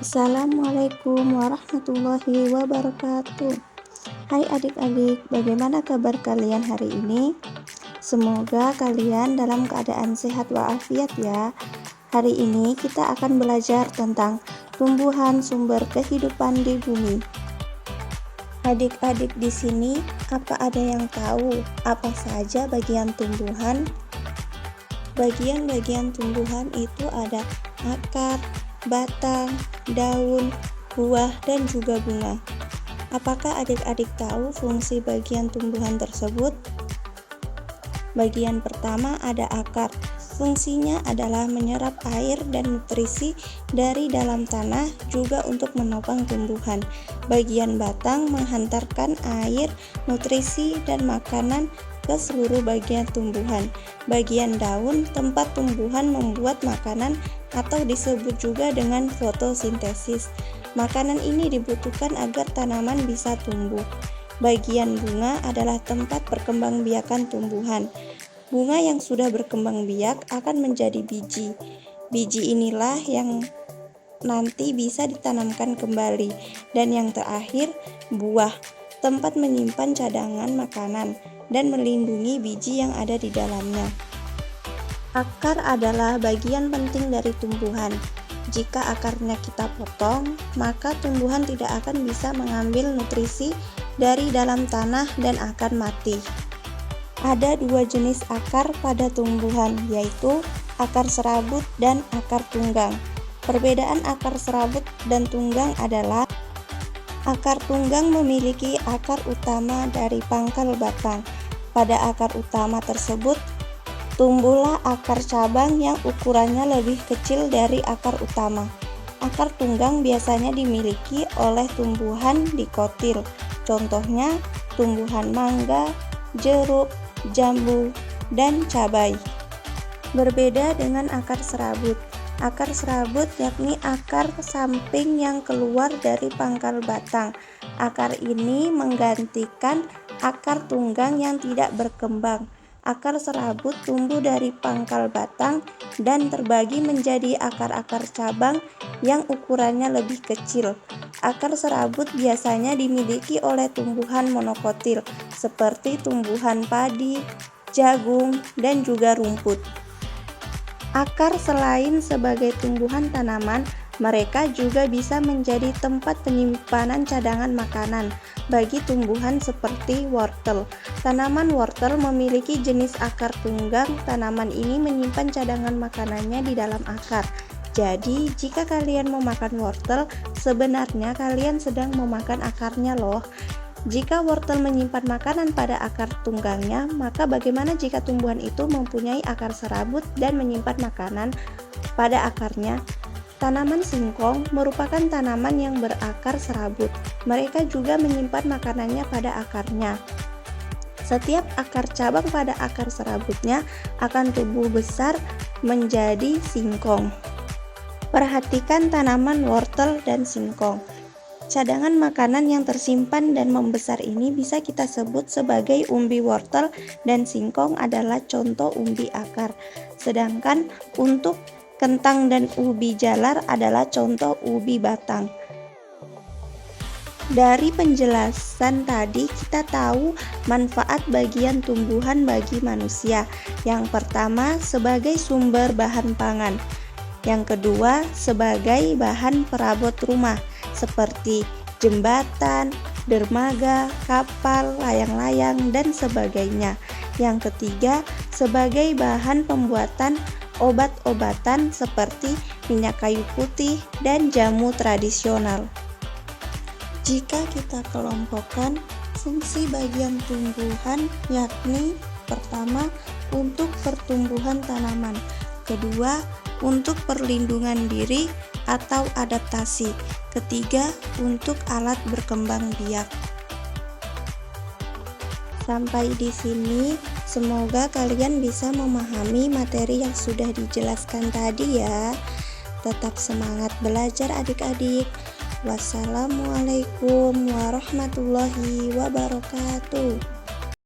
Assalamualaikum warahmatullahi wabarakatuh. Hai adik-adik, bagaimana kabar kalian hari ini? Semoga kalian dalam keadaan sehat walafiat ya. Hari ini kita akan belajar tentang tumbuhan sumber kehidupan di bumi. Adik-adik di sini, apa ada yang tahu apa saja bagian tumbuhan? Bagian-bagian tumbuhan itu ada akar, batang, daun, buah, dan juga bunga. Apakah adik-adik tahu fungsi bagian tumbuhan tersebut? Bagian pertama ada akar. Fungsinya adalah menyerap air dan nutrisi dari dalam tanah, juga untuk menopang tumbuhan. Bagian batang menghantarkan air, nutrisi, dan makanan ke seluruh bagian tumbuhan. Bagian daun tempat tumbuhan membuat makanan atau disebut juga dengan fotosintesis. Makanan ini dibutuhkan agar tanaman bisa tumbuh. Bagian bunga adalah tempat perkembangbiakan tumbuhan. Bunga yang sudah berkembang biak akan menjadi biji. Biji inilah yang nanti bisa ditanamkan kembali. Dan yang terakhir, buah, tempat menyimpan cadangan makanan dan melindungi biji yang ada di dalamnya. Akar adalah bagian penting dari tumbuhan. Jika akarnya kita potong, maka tumbuhan tidak akan bisa mengambil nutrisi dari dalam tanah dan akan mati. Ada dua jenis akar pada tumbuhan, yaitu akar serabut dan akar tunggang. Perbedaan akar serabut dan tunggang adalah akar tunggang memiliki akar utama dari pangkal batang. Pada akar utama tersebut, tumbuhlah akar cabang yang ukurannya lebih kecil dari akar utama. Akar tunggang biasanya dimiliki oleh tumbuhan dikotil. Contohnya, tumbuhan mangga, jeruk, jambu, dan cabai. Berbeda dengan akar serabut. Akar serabut yakni akar samping yang keluar dari pangkal batang. Akar ini menggantikan akar tunggang yang tidak berkembang. Akar serabut tumbuh dari pangkal batang dan terbagi menjadi akar-akar cabang yang ukurannya lebih kecil. Akar serabut biasanya dimiliki oleh tumbuhan monokotil seperti tumbuhan padi, jagung, dan juga rumput. Akar selain sebagai tumbuhan tanaman, mereka juga bisa menjadi tempat penyimpanan cadangan makanan bagi tumbuhan seperti wortel. Tanaman wortel memiliki jenis akar tunggang. Tanaman ini menyimpan cadangan makanannya di dalam akar. Jadi, jika kalian mau makan wortel, sebenarnya kalian sedang memakan akarnya loh. Jika wortel menyimpan makanan pada akar tunggangnya, maka bagaimana jika tumbuhan itu mempunyai akar serabut dan menyimpan makanan pada akarnya? Tanaman singkong merupakan tanaman yang berakar serabut. Mereka juga menyimpan makanannya pada akarnya. Setiap akar cabang pada akar serabutnya akan tumbuh besar menjadi singkong. Perhatikan tanaman wortel dan singkong. Cadangan makanan yang tersimpan dan membesar ini bisa kita sebut sebagai umbi wortel, dan singkong adalah contoh umbi akar. Sedangkan untuk kentang dan ubi jalar adalah contoh ubi batang. Dari penjelasan tadi kita tahu manfaat bagian tumbuhan bagi manusia. Yang pertama, sebagai sumber bahan pangan. Yang kedua, sebagai bahan perabot rumah seperti jembatan, dermaga, kapal, layang-layang, dan sebagainya. Yang ketiga, sebagai bahan pembuatan obat-obatan seperti minyak kayu putih dan jamu tradisional. Jika kita kelompokkan fungsi bagian tumbuhan, yakni pertama, untuk pertumbuhan tanaman, kedua, untuk perlindungan diri atau adaptasi, ketiga, untuk alat berkembang biak. Sampai di sini, semoga kalian bisa memahami materi yang sudah dijelaskan tadi ya. Tetap semangat belajar adik-adik. Wassalamualaikum warahmatullahi wabarakatuh.